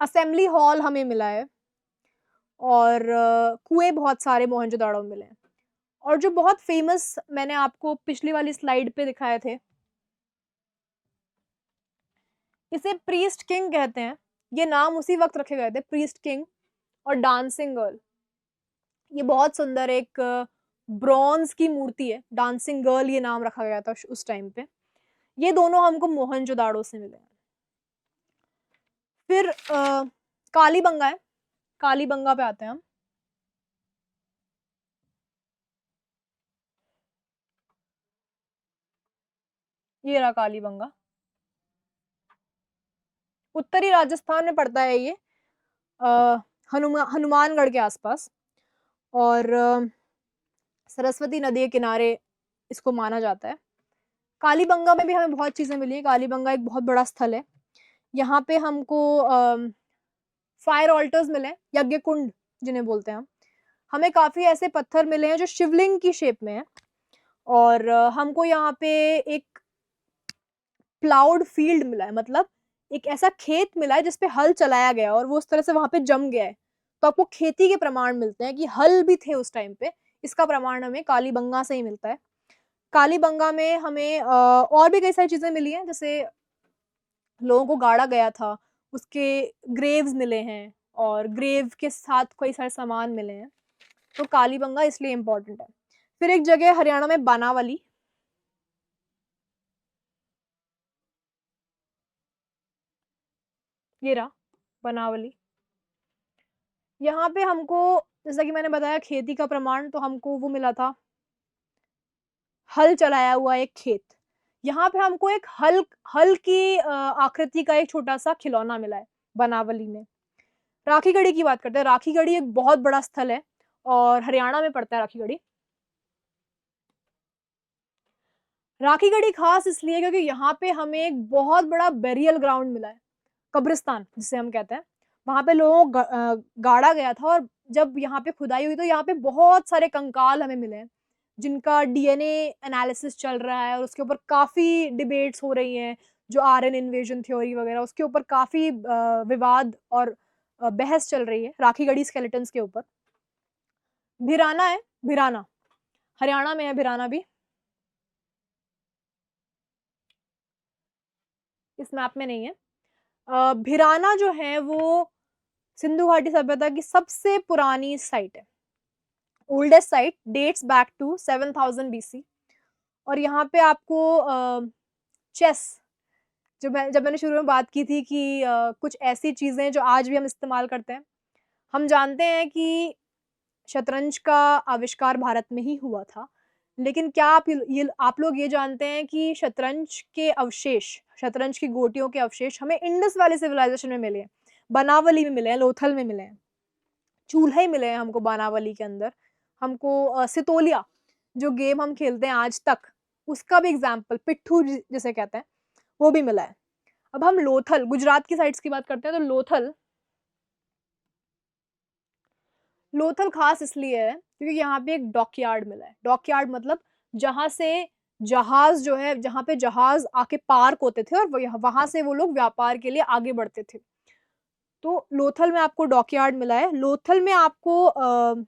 असेंबली हॉल हमें मिला है और कुएँ बहुत सारे मोहनजोदाड़ो में मिले हैं। और जो बहुत फ़ेमस मैंने आपको पिछली वाली स्लाइड पे दिखाए थे, इसे प्रीस्ट किंग कहते हैं। ये नाम उसी वक़्त रखे गए थे, प्रीस्ट किंग और डांसिंग गर्ल। ये बहुत सुंदर एक ब्रॉन्ज़ की मूर्ति है, डांसिंग गर्ल ये नाम रखा गया था उस टाइम पे। ये दोनों हमको मोहनजोदाड़ो से मिले हैं। फिर कालीबंगा है, कालीबंगा पे आते हैं हम। ये रहा कालीबंगा। उत्तरी राजस्थान में पड़ता है ये, हनुमानगढ़ के आसपास, और सरस्वती नदी के किनारे इसको माना जाता है। कालीबंगा में भी हमें बहुत चीज़ें मिली हैं। कालीबंगा एक बहुत बड़ा स्थल है। यहाँ पे हमको फायर ऑल्टर्स मिले हैं, यज्ञ कुंड जिन्हें बोलते हैं हम। हमें काफ़ी ऐसे पत्थर मिले हैं जो शिवलिंग की शेप में हैं, और हमको यहाँ पे एक प्लाउड फील्ड मिला है, मतलब एक ऐसा खेत मिला है जिस पे हल चलाया गया है और वो उस तरह से वहाँ पे जम गया है। तो आपको खेती के प्रमाण मिलते हैं कि हल भी थे उस टाइम पे। इसका प्रमाण हमें कालीबंगा से ही मिलता है। कालीबंगा में हमें और भी कई सारी चीज़ें मिली हैं, जैसे लोगों को गाड़ा गया था, उसके ग्रेव्स मिले हैं और ग्रेव के साथ कई सारे सामान मिले हैं। तो कालीबंगा इसलिए इम्पोर्टेंट है। फिर एक जगह हरियाणा में बानावली, ये रहा बनावली। यहाँ पे हमको, जैसा कि मैंने बताया, खेती का प्रमाण, तो हमको वो मिला था, हल चलाया हुआ एक खेत। यहाँ पे हमको एक हल हल की आकृति का एक छोटा-सा खिलौना मिला है बनावली में। राखीगढ़ी की बात करते हैं। राखीगढ़ी एक बहुत बड़ा स्थल है और हरियाणा में पड़ता है राखीगढ़ी। राखीगढ़ी खास इसलिए क्योंकि यहाँ पे हमें एक बहुत बड़ा बेरियल ग्राउंड मिला है, कब्रिस्तान जिसे हम कहते हैं। वहाँ पे लोगों को गाड़ा गया था और जब यहाँ पे खुदाई हुई तो यहाँ पे बहुत सारे कंकाल हमें मिले हैं, जिनका डीएनए एनालिसिस चल रहा है और उसके ऊपर काफ़ी डिबेट्स हो रही हैं, जो आर्यन इन्वेजन थ्योरी वगैरह, उसके ऊपर काफ़ी विवाद और बहस चल रही है राखीगढ़ी स्केलेटन्स के ऊपर। भिराना है, भिराना, हरियाणा में है भिराना भी, इस मैप में नहीं है। भिराना जो है वो सिंधु घाटी सभ्यता की सबसे पुरानी साइट है। Oldest site dates back to 7000 BC. और यहाँ पे आपको चेस, जब मैंने शुरू में बात की थी कि कुछ ऐसी चीज़ें जो आज भी हम इस्तेमाल करते हैं। हम जानते हैं कि शतरंज का आविष्कार भारत में ही हुआ था। लेकिन क्या आप लोग ये जानते हैं कि शतरंज के अवशेष, शतरंज की गोटियों के अवशेष हमें इंडस वैली सिविलाइज़ेशन में मिले हैं। बनावली में मिले हैं, लोथल में मिले हैं। चूल्हे मिले हैं हमको बानावली के अंदर। हमको सितोलिया, जो गेम हम खेलते हैं आज तक, उसका भी एग्ज़ाम्पल पिट्ठू जिसे कहते हैं, वो भी मिला है। अब हम लोथल, गुजरात की साइड्स की बात करते हैं, तो लोथल लोथल खास इसलिए है क्योंकि यहाँ पे एक डॉकयार्ड मिला है। डॉकयार्ड मतलब जहाँ से जहाज़ जो है, जहाँ पे जहाज़ आके पार्क होते थे और वहाँ से वो लोग व्यापार के लिए आगे बढ़ते थे। तो लोथल में आपको डॉकयार्ड मिला है। लोथल में आपको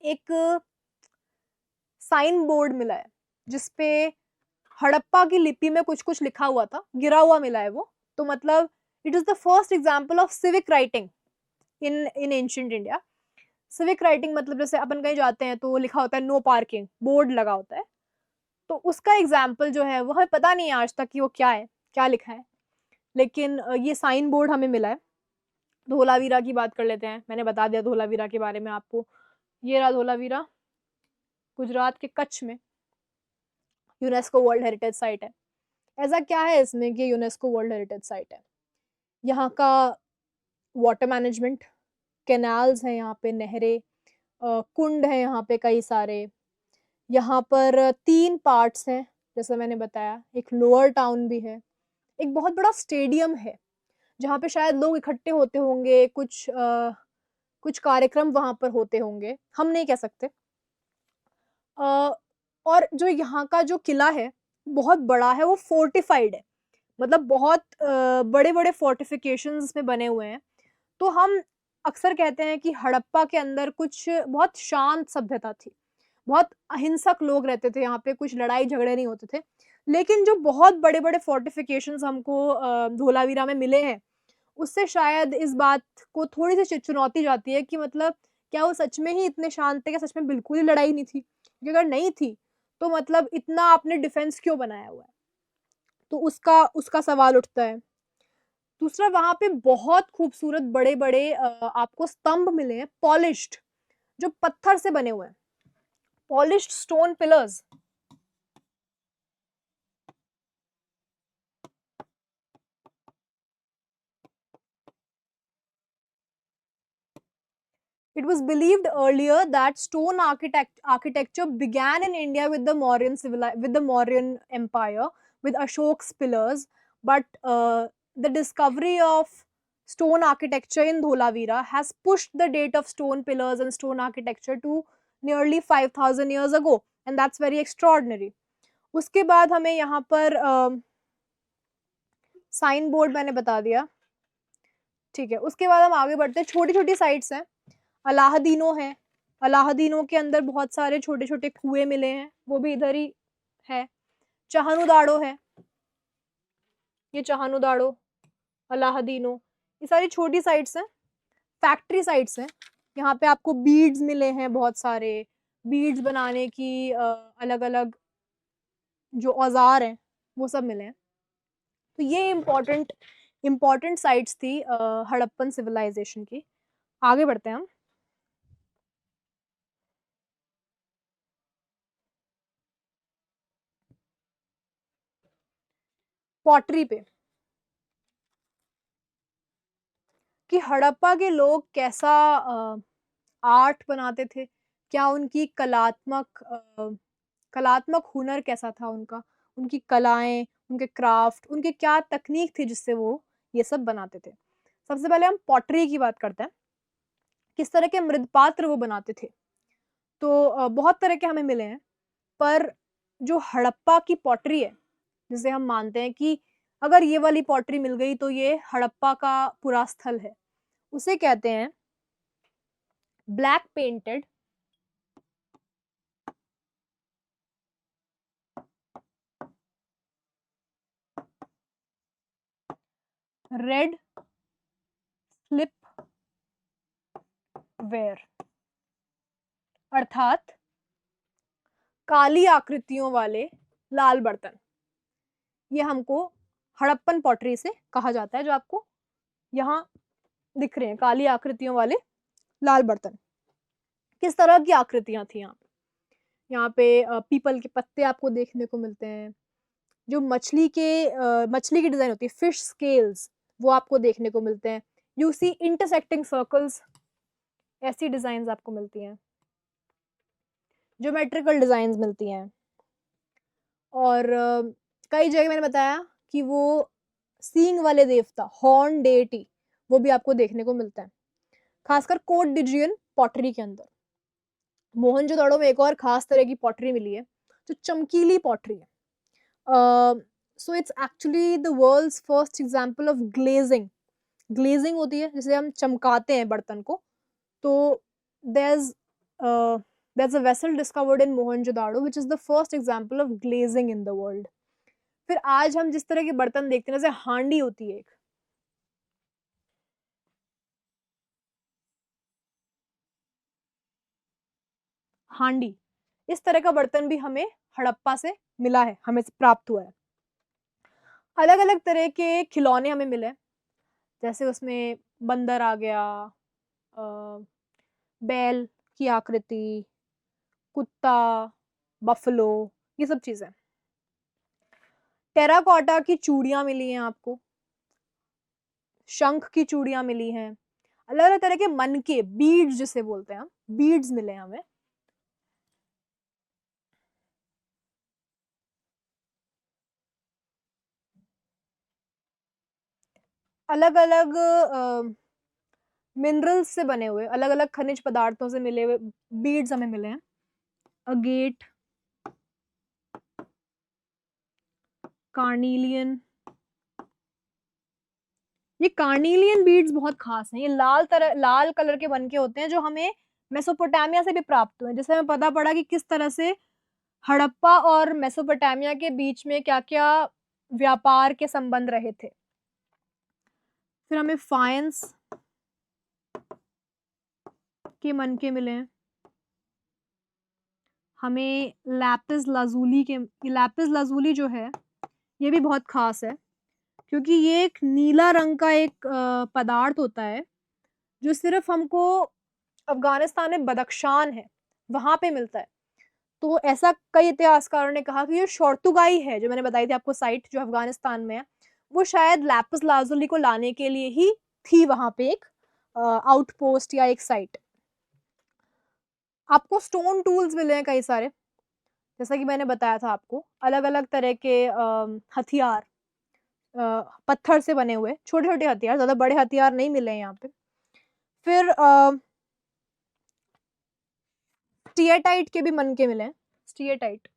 एक साइन बोर्ड मिला है, जिसपे हड़प्पा की लिपि में कुछ-कुछ लिखा हुआ था, गिरा हुआ मिला है वो। तो मतलब it is the first example of civic writing in ancient India. Civic writing मतलब जैसे अपन कहीं जाते हैं तो लिखा होता है नो पार्किंग, बोर्ड लगा होता है। तो उसका एग्ज़ाम्पल जो है वो हमें पता नहीं है आज तक कि वो क्या है, क्या लिखा है। लेकिन ये साइन बोर्ड हमें मिला है। धोलावीरा की बात कर लेते हैं। मैंने बता दिया धोलावीरा के बारे में आपको। ये रहा धोलावीरा, गुजरात के कच्छ में, यूनेस्को वर्ल्ड हेरिटेज साइट है। ऐसा क्या है इसमें कि यूनेस्को वर्ल्ड हेरिटेज साइट है? यहाँ का वाटर मैनेजमेंट, कैनाल्स हैं यहाँ पे, नहरें, कुंड हैं यहाँ पे कई सारे। यहाँ पर 3 पार्ट्स हैं, जैसा मैंने बताया, एक लोअर टाउन भी है। एक बहुत बड़ा स्टेडियम है, जहाँ पे शायद लोग इकट्ठे होते होंगे, कुछ कार्यक्रम वहाँ पर होते होंगे, हम नहीं कह सकते। अ, और जो यहाँ का जो किला है, बहुत बड़ा है, वो फोर्टिफाइड है। मतलब बहुत बड़े-बड़े फोर्टिफिकेशंस इसमें बने हुए हैं। तो हम अक्सर कहते हैं कि हड़प्पा के अंदर कुछ बहुत शांत सभ्यता थी। बहुत अहिंसक लोग रहते थे यहाँ पे, कुछ लड़ाई-झगड़े नहीं होते थे। लेकिन जो बहुत बड़े-बड़े फोर्टिफिकेशंस हमको धोलावीरा में मिले हैं, उससे शायद इस बात को थोड़ी-सी चुनौती जाती है कि मतलब क्या वो सच में ही इतने शांत थे? क्या सच में बिल्कुल ही लड़ाई नहीं थी? क्योंकि अगर नहीं थी, तो मतलब इतना आपने डिफेंस क्यों बनाया हुआ है? तो उसका उसका सवाल उठता है। दूसरा, वहाँ पे बहुत खूबसूरत बड़े-बड़े आपको स्तंभ मिले हैं, पॉलिश्ड, जो पत्थर से बने हुए हैं। Polished stone pillars. It was believed earlier that stone architecture began in India with the Mauryan Empire, with Ashok's pillars, but the discovery of stone architecture in Dholavira has pushed the date of stone pillars and stone architecture to nearly 5,000 years ago, and that's very extraordinary. उसके बाद हमें यहाँ पर sign board मैंने बता दिया, ठीक है। उसके बाद हम आगे बढ़ते हैं, छोटी-छोटी साइट्स हैं, अलाहदीनो है, अलाहदीनो के अंदर बहुत सारे छोटे-छोटे कुएँ मिले हैं, वो भी इधर ही है। चाहनुदाड़ो है, ये चाहनुदाड़ो, अलाहदीनो, ये सारी छोटी साइट्स हैं। फैक्ट्री साइट्स हैं, यहाँ पे आपको बीड्स मिले हैं बहुत सारे, बीड्स बनाने की अलग-अलग जो औज़ार हैं, वो सब मिले हैं। तो ये इम्पोर्टेंट साइट्स थी हड़प्पन सिविलाइज़ेशन की। आगे बढ़ते हैं हम। पॉटरी पे, कि हड़प्पा के लोग कैसा आर्ट बनाते थे, क्या उनकी कलात्मक हुनर कैसा था उनका, उनकी कलाएँ, उनके क्राफ्ट, उनकी क्या तकनीक थी जिससे वो ये सब बनाते थे। सबसे पहले हम पॉटरी की बात करते हैं, किस तरह के मृৎपात्र वो बनाते थे। तो बहुत तरह के हमें मिले हैं, पर जो हड़प्पा की पॉटरी है, जिसे हम मानते हैं कि अगर ये वाली पॉटरी मिल गई तो ये हड़प्पा का पूरा स्थल है, उसे कहते हैं black painted red slip ware, अर्थात काली आकृतियों वाले लाल बर्तन। ये हमको हड़प्पन पॉटरी से कहा जाता है, जो आपको यहाँ दिख रहे हैं, काली आकृतियों वाले लाल बर्तन। किस तरह की आकृतियाँ थी यहाँ पे? यहाँ पे पीपल के पत्ते आपको देखने को मिलते हैं। जो मछली की डिज़ाइन होती है, फिश स्केल्स, वो आपको देखने को मिलते हैं। यू सी इंटरसेक्टिंग सर्कल्स, ऐसी डिज़ाइन्स आपको मिलती हैं। ज्योमेट्रिकल डिज़ाइन्स मिलती हैं। और कई जगह मैंने बताया कि वो सींग वाले देवता, हॉर्न डेटी, वो भी आपको देखने को मिलता है, खासकर कोट डिजियन पॉटरी के अंदर। मोहनजोदड़ो में एक और खास तरह की पॉटरी मिली है, जो चमकीली पॉटरी है। So it's actually the world's first example of glazing. Glazing होती है जिसे हम चमकाते हैं बर्तन को। तो there's there's a vessel discovered in Mohenjo-daro which is the first example of glazing in the world. फिर आज हम जिस तरह के बर्तन देखते हैं, जैसे हांडी होती है एक, हांडी, इस तरह का बर्तन भी हमें हड़प्पा से मिला है, हमें प्राप्त हुआ है। अलग-अलग तरह के खिलौने हमें मिले, जैसे उसमें बंदर आ गया, बैल की आकृति, कुत्ता, बफलो, ये सब चीज़ें। टेराकोटा की चूड़ियाँ मिली हैं आपको, शंख की चूड़ियाँ मिली हैं, अलग-अलग तरह के मनके, बीड्स जिसे बोलते हैं हम, बीड्स मिले हैं हमें। अलग-अलग मिनरल्स से बने हुए, अलग-अलग खनिज पदार्थों से मिले हुए बीड्स हमें मिले हैं। अगेट, कार्नीलियन, ये कार्नीलियन बीड्स बहुत खास हैं। ये लाल कलर के बन के होते हैं, जो हमें मेसोपोटामिया से भी प्राप्त हुए हैं, जिससे हमें पता पड़ा कि किस तरह से हड़प्पा और मेसोपोटामिया के बीच में क्या-क्या व्यापार के संबंध रहे थे। फिर हमें फायंस के मनके मिले हैं। हमें लैपिस लाजुली जो है, ये भी बहुत खास है, क्योंकि ये एक नीला रंग का एक पदार्थ होता है, जो सिर्फ हमको अफ़गानिस्तान में बदख्शान है, वहाँ पे मिलता है। तो ऐसा कई इतिहासकारों ने कहा कि ये शोर्तुगाई है, जो मैंने बताई थी आपको साइट, जो अफ़गानिस्तान में है, वो शायद लैपिस लाजुली को लाने के लिए ही थी वहाँ पे एक आउटपोस्ट या एक साइट। आपको स्टोन टूल्स मिले हैं कई सारे, जैसा कि मैंने बताया था आपको, अलग-अलग तरह के हथियार, पत्थर से बने हुए, छोटे-छोटे हथियार, ज़्यादा बड़े हथियार नहीं मिले हैं यहाँ पे। फिर स्टीएटाइट के भी मनके मिले हैं, स्टीएटाइट।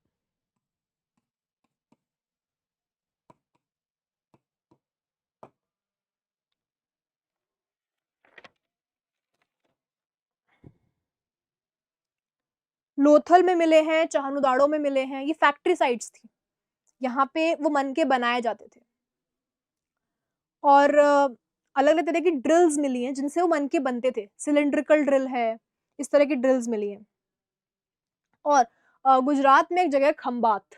लोथल में मिले हैं, चाहनुदाड़ो में मिले हैं, ये फैक्ट्री साइट्स थी। यहाँ पे वो मनके बनाए जाते थे। और अलग-अलग तरह की ड्रिल्स मिली हैं जिनसे वो मनके बनते थे। सिलिंड्रिकल ड्रिल है, इस तरह की ड्रिल्स मिली हैं। और गुजरात में एक जगह है खंबात,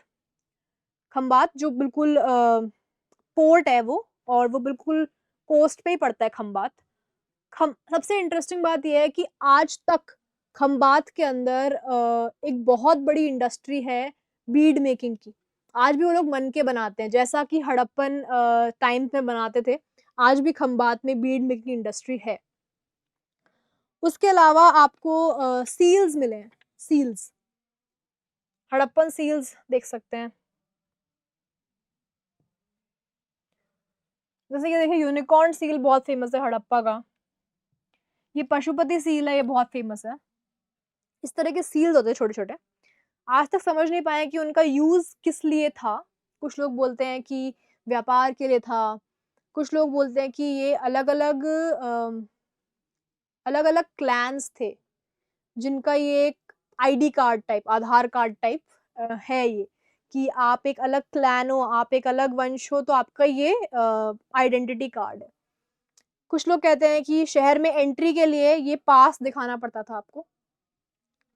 खंबात जो बिल्कुल पोर्ट है वो, और वो बिल्कुल कोस्ट पे ही पड़ता है खंबात। खम सबसे इंटरेस्टिंग बात ये है कि आज तक खंबात के अंदर एक बहुत बड़ी इंडस्ट्री है बीड मेकिंग की। आज भी वो लोग मनके बनाते हैं, जैसा कि हड़प्पन टाइम में बनाते थे, आज भी खंबात में बीड मेकिंग इंडस्ट्री है। उसके अलावा आपको सील्स मिले हैं, सील्स, हड़प्पन सील्स देख सकते हैं। जैसे कि देखिए यूनिकॉर्न सील बहुत फेमस है हड़प्पा का। ये पशुपति सील है, ये बहुत फेमस है। इस तरह के सील्स होते हैं छोटे-छोटे। आज तक समझ नहीं पाए कि उनका यूज़ किस लिए था। कुछ लोग बोलते हैं कि व्यापार के लिए था, कुछ लोग बोलते हैं कि ये अलग-अलग क्लैन्स थे, जिनका ये एक आईडी कार्ड टाइप, आधार कार्ड टाइप है ये, कि आप एक अलग क्लैन हो, आप एक अलग वंश हो, तो आपका ये आइडेंटिटी कार्ड है। कुछ लोग कहते हैं कि शहर में एंट्री के लिए ये पास दिखाना पड़ता था आपको,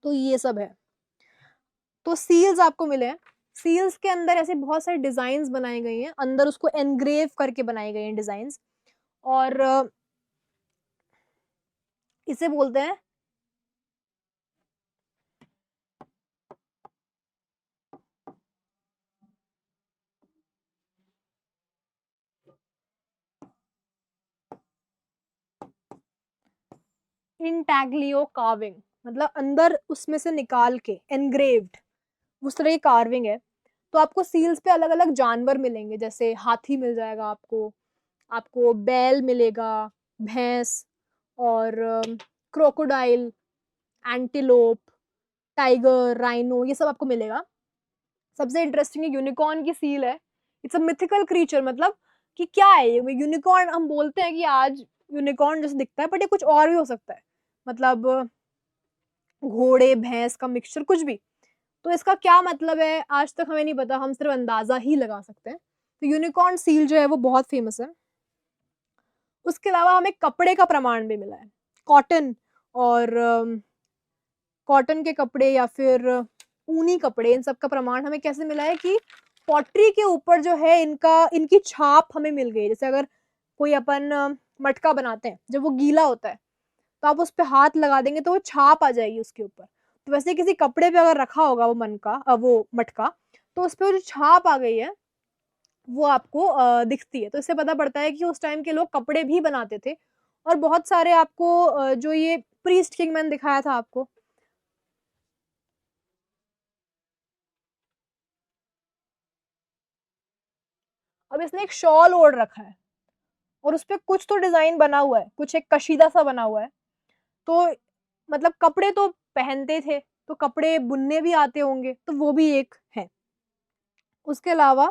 तो ये सब है। तो सील्स आपको मिले हैं। सील्स के अंदर ऐसे बहुत सारे डिज़ाइन्स बनाई गई हैं, अंदर उसको एनग्रेव करके बनाई गई हैं डिज़ाइन्स, और इसे बोलते हैं इंटैग्लियो कार्विंग, मतलब अंदर उसमें से निकाल के एनग्रेव्ड, उस तरह की कार्विंग है। तो आपको सील्स पे अलग-अलग जानवर मिलेंगे, जैसे हाथी मिल जाएगा आपको, आपको बैल मिलेगा, भैंस, और क्रोकोडाइल, एंटीलोप, टाइगर, राइनो, ये सब आपको मिलेगा। सबसे इंटरेस्टिंग है यूनिकॉर्न की सील है। इट्स अ मिथिकल क्रीचर, मतलब कि क्या है ये? यूनिकॉर्न हम बोलते हैं कि आज यूनिकॉर्न जैसे दिखता है, बट ये कुछ और भी हो सकता है। मतलब घोड़े, भैंस का मिक्सचर, कुछ भी। तो इसका क्या मतलब है आज तक हमें नहीं पता, हम सिर्फ अंदाज़ा ही लगा सकते हैं। तो यूनिकॉर्न सील जो है वो बहुत फेमस है। उसके अलावा हमें कपड़े का प्रमाण भी मिला है। कॉटन, और कॉटन के कपड़े या फिर ऊनी कपड़े, इन सब का प्रमाण हमें कैसे मिला है कि पॉटरी के ऊपर जो है इनकी छाप हमें मिल गई है। जैसे अगर कोई अपन मटका बनाते हैं, जब वो गीला होता है, तो आप उस पे हाथ लगा देंगे तो वो छाप आ जाएगी उसके ऊपर। तो वैसे किसी कपड़े पे अगर रखा होगा वो मटका, तो उसपे वो जो छाप आ गई है, वो आपको दिखती है। तो इससे पता पड़ता है कि उस टाइम के लोग कपड़े भी बनाते थे। और बहुत सारे आपको जो ये प्रीस्ट किंग मैंने दिखाया था आपको, अब इसने एक शॉल ओढ़ रखा है और उसपे कुछ तो डिज़ाइन बना हुआ है, कुछ एक कशीदा-सा बना हुआ है। तो मतलब कपड़े तो पहनते थे, तो कपड़े बुनने भी आते होंगे, तो वो भी एक है। उसके अलावा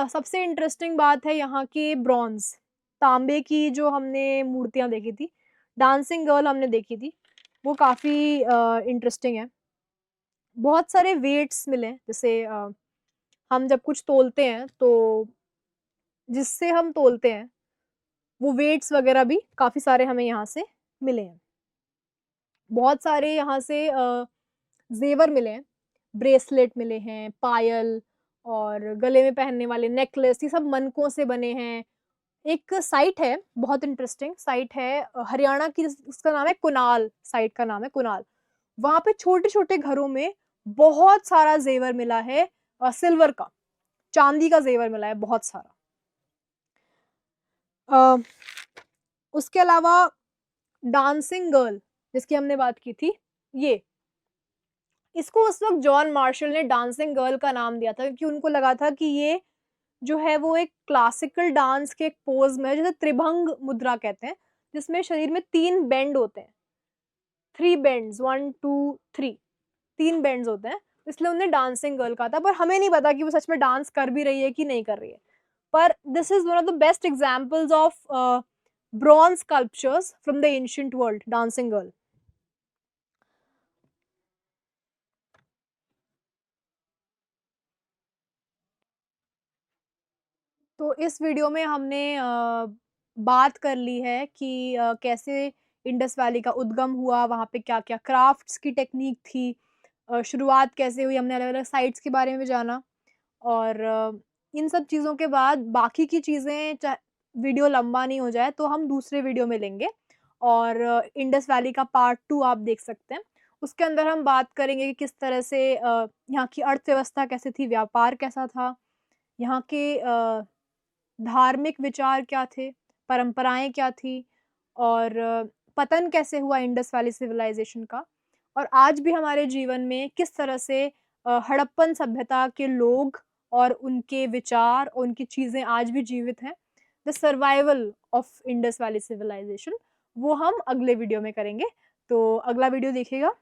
सबसे इंटरेस्टिंग बात है यहाँ के ब्रॉन्ज़, तांबे की जो हमने मूर्तियाँ देखी थी, डांसिंग गर्ल हमने देखी थी, वो काफ़ी इंटरेस्टिंग है। बहुत सारे वेट्स मिले हैं, जैसे हम जब कुछ तौलते हैं, तो जिससे हम तौलते हैं, वो वेट्स वगैरह भी काफ़ी सारे हमें यहाँ से मिले हैं। बहुत सारे यहाँ से ज़ेवर मिले हैं, ब्रेसलेट मिले हैं, पायल, और गले में पहनने वाले नेकलेस, ये सब मनकों से बने हैं। एक साइट है, बहुत इंटरेस्टिंग साइट है, हरियाणा की, उसका नाम है कुनाल, साइट का नाम है कुनाल। वहाँ पे छोटे-छोटे घरों में बहुत सारा ज़ेवर मिला है, सिल्वर का, चांदी का ज़ेवर मिला है बहुत सारा। अ, उसके अलावा डांसिंग गर्ल जिसकी हमने बात की थी, ये इसको उस वक़्त जॉन मार्शल ने डांसिंग गर्ल का नाम दिया था क्योंकि उनको लगा था कि ये जो है वो एक क्लासिकल डांस के एक पोज़ में जिसे त्रिभंग मुद्रा कहते हैं, जिसमें शरीर में 3 बेंड होते हैं। 3 बेंड्स 1, 2, 3 3 बेंड्स होते हैं, इसलिए उन्हें डांसिंग गर्ल कहा था, पर हमें नहीं पता कि वो सच में डांस कर भी रही है कि नहीं कर रही है। पर this is one of the best examples of bronze sculptures from the ancient world, dancing girl. तो इस वीडियो में हमने बात कर ली है कि कैसे इंडस वैली का उद्गम हुआ, वहाँ पे क्या-क्या क्राफ्ट्स की टेक्नीक थी, शुरुआत कैसे हुई, हमने अलग-अलग साइट्स के बारे में जाना और इन सब चीज़ों के बाद बाकी की चीज़ें वीडियो लंबा नहीं हो जाए तो हम दूसरे वीडियो में लेंगे और इंडस वैली का पार्ट 2 आप देख सकते हैं। उसके अंदर हम बात करेंगे कि किस तरह से यहाँ की अर्थव्यवस्था कैसी थी, व्यापार कैसा था, यहाँ के धार्मिक विचार क्या थे, परंपराएँ क्या थी और पतन कैसे हुआ इंडस वैली सिविलाइज़ेशन का और आज भी हमारे जीवन में किस तरह से हड़प्पन सभ्यता के लोग और उनके विचार, उनकी चीज़ें आज भी जीवित हैं। The survival of Indus valley civilisation वो हम अगले वीडियो में करेंगे। तो अगला वीडियो देखिएगा।